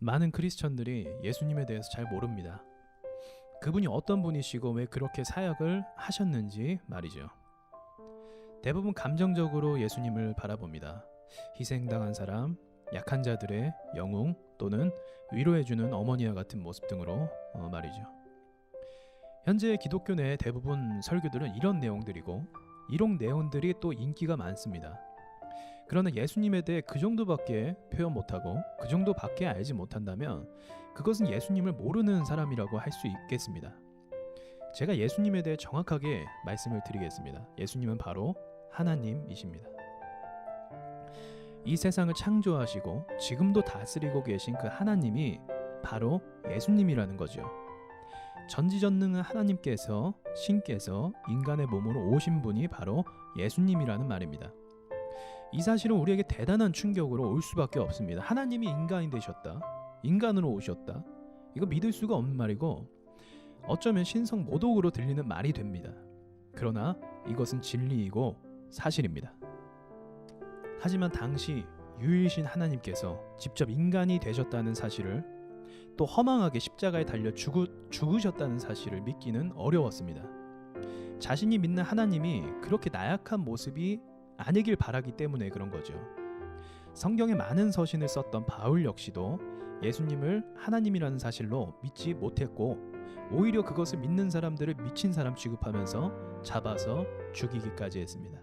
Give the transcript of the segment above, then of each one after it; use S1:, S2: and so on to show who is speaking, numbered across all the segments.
S1: 많은 크리스천들이 예수님에 대해서 잘 모릅니다. 그분이 어떤 분이시고 왜 그렇게 사역을 하셨는지 말이죠. 대부분 감정적으로 예수님을 바라봅니다. 희생당한 사람, 약한 자들의 영웅 또는 위로해주는 어머니와 같은 모습 등으로 말이죠. 현재 기독교 내 대부분 설교들은 이런 내용들이고 이런 내용들이 또 인기가 많습니다. 그러나 예수님에 대해 그 정도밖에 표현 못하고 그 정도밖에 알지 못한다면 그것은 예수님을 모르는 사람이라고 할 수 있겠습니다. 제가 예수님에 대해 정확하게 말씀을 드리겠습니다. 예수님은 바로 하나님이십니다. 이 세상을 창조하시고 지금도 다스리고 계신 그 하나님이 바로 예수님이라는 거죠. 전지전능한 하나님께서 신께서 인간의 몸으로 오신 분이 바로 예수님이라는 말입니다. 이 사실은 우리에게 대단한 충격으로 올 수밖에 없습니다. 하나님이 인간이 되셨다. 인간으로 오셨다. 이거 믿을 수가 없는 말이고 어쩌면 신성 모독으로 들리는 말이 됩니다. 그러나 이것은 진리이고 사실입니다. 하지만 당시 유일신 하나님께서 직접 인간이 되셨다는 사실을 또 허망하게 십자가에 달려 죽으셨다는 사실을 믿기는 어려웠습니다. 자신이 믿는 하나님이 그렇게 나약한 모습이 아니길 바라기 때문에 그런 거죠. 성경에 많은 서신을 썼던 바울 역시도 예수님을 하나님이라는 사실로 믿지 못했고 오히려 그것을 믿는 사람들을 미친 사람 취급하면서 잡아서 죽이기까지 했습니다.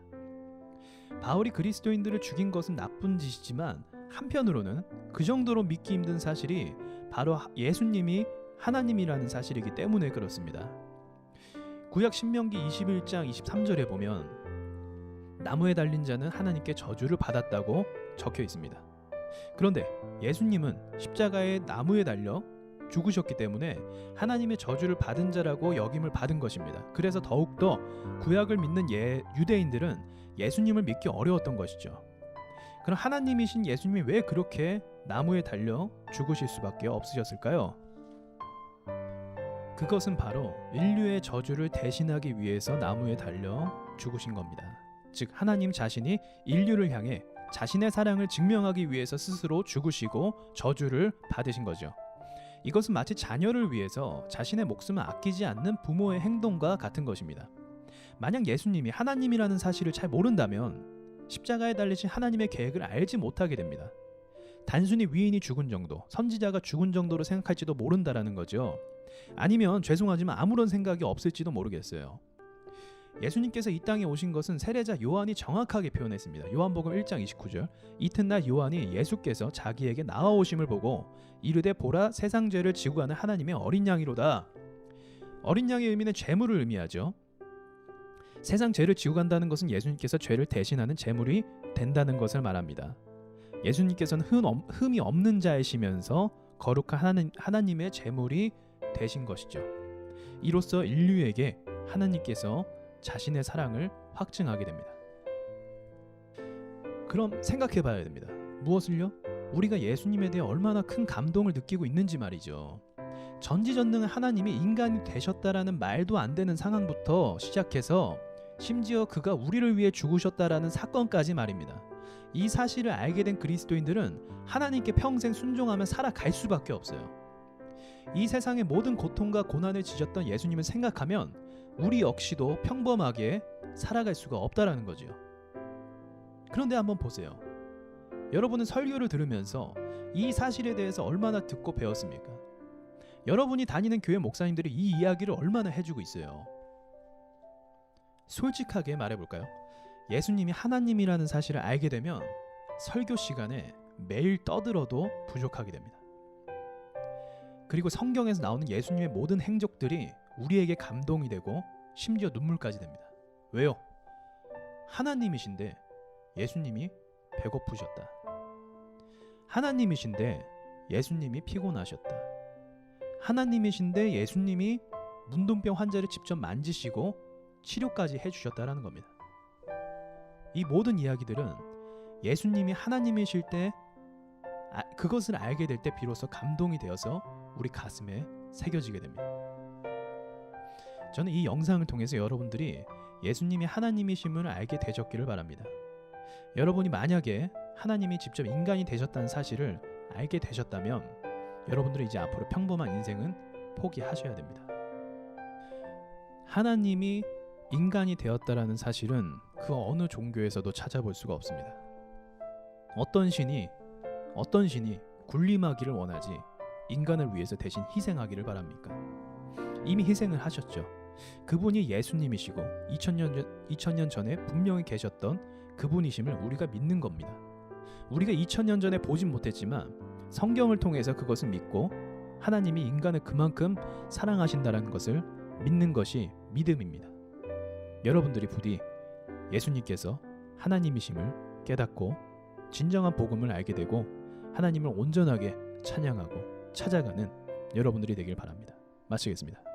S1: 바울이 그리스도인들을 죽인 것은 나쁜 짓이지만 한편으로는 그 정도로 믿기 힘든 사실이 바로 예수님이 하나님이라는 사실이기 때문에 그렇습니다. 구약 신명기 21장 23절에 보면 나무에 달린 자는 하나님께 저주를 받았다고 적혀 있습니다. 그런데 예수님은 십자가에 나무에 달려 죽으셨기 때문에 하나님의 저주를 받은 자라고 여김을 받은 것입니다. 그래서 더욱더 구약을 믿는 유대인들은 예수님을 믿기 어려웠던 것이죠. 그럼 하나님이신 예수님이 왜 그렇게 나무에 달려 죽으실 수밖에 없으셨을까요? 그것은 바로 인류의 저주를 대신하기 위해서 나무에 달려 죽으신 겁니다. 즉 하나님 자신이 인류를 향해 자신의 사랑을 증명하기 위해서 스스로 죽으시고 저주를 받으신 거죠. 이것은 마치 자녀를 위해서 자신의 목숨을 아끼지 않는 부모의 행동과 같은 것입니다. 만약 예수님이 하나님이라는 사실을 잘 모른다면 십자가에 달리신 하나님의 계획을 알지 못하게 됩니다. 단순히 위인이 죽은 정도, 선지자가 죽은 정도로 생각할지도 모른다라는 거죠. 아니면 죄송하지만 아무런 생각이 없을지도 모르겠어요. 예수님께서 이 땅에 오신 것은 세례자 요한이 정확하게 표현했습니다. 요한복음 1장 29절 이튿날 요한이 예수께서 자기에게 나아오심을 보고 이르되 보라 세상 죄를 지고 가는 하나님의 어린 양이로다. 어린 양의 의미는 제물을 의미하죠. 세상 죄를 지고 간다는 것은 예수님께서 죄를 대신하는 제물이 된다는 것을 말합니다. 예수님께서는 흠이 없는 자이시면서 거룩한 하나님의 제물이 되신 것이죠. 이로써 인류에게 하나님께서 자신의 사랑을 확증하게 됩니다. 그럼 생각해 봐야 됩니다. 무엇을요? 우리가 예수님에 대해 얼마나 큰 감동을 느끼고 있는지 말이죠. 전지전능한 하나님이 인간이 되셨다라는 말도 안 되는 상황부터 시작해서 심지어 그가 우리를 위해 죽으셨다라는 사건까지 말입니다. 이 사실을 알게 된 그리스도인들은 하나님께 평생 순종하며 살아갈 수밖에 없어요. 이 세상의 모든 고통과 고난을 지셨던 예수님을 생각하면 우리 역시도 평범하게 살아갈 수가 없다라는 거죠. 그런데 한번 보세요. 여러분은 설교를 들으면서 이 사실에 대해서 얼마나 듣고 배웠습니까? 여러분이 다니는 교회 목사님들이 이 이야기를 얼마나 해주고 있어요? 솔직하게 말해볼까요? 예수님이 하나님이라는 사실을 알게 되면 설교 시간에 매일 떠들어도 부족하게 됩니다. 그리고 성경에서 나오는 예수님의 모든 행적들이 우리에게 감동이 되고 심지어 눈물까지 됩니다. 왜요? 하나님이신데 예수님이 배고프셨다. 하나님이신데 예수님이 피곤하셨다. 하나님이신데 예수님이 문둥병 환자를 직접 만지시고 치료까지 해주셨다라는 겁니다. 이 모든 이야기들은 예수님이 하나님이실 때 그것을 알게 될 때 비로소 감동이 되어서 우리 가슴에 새겨지게 됩니다. 저는 이 영상을 통해서 여러분들이 예수님이 하나님이심을 알게 되셨기를 바랍니다. 여러분이 만약에 하나님이 직접 인간이 되셨다는 사실을 알게 되셨다면 여러분들은 이제 앞으로 평범한 인생은 포기하셔야 됩니다. 하나님이 인간이 되었다라는 사실은 그 어느 종교에서도 찾아볼 수가 없습니다. 어떤 신이 군림하기를 원하지 인간을 위해서 대신 희생하기를 바랍니까? 이미 희생을 하셨죠. 그분이 예수님이시고 2000년 전에 분명히 계셨던 그분이심을 우리가 믿는 겁니다. 우리가 2000년 전에 보진 못했지만 성경을 통해서 그것을 믿고 하나님이 인간을 그만큼 사랑하신다는 것을 믿는 것이 믿음입니다. 여러분들이 부디 예수님께서 하나님이심을 깨닫고 진정한 복음을 알게 되고 하나님을 온전하게 찬양하고 찾아가는 여러분들이 되길 바랍니다. 마치겠습니다.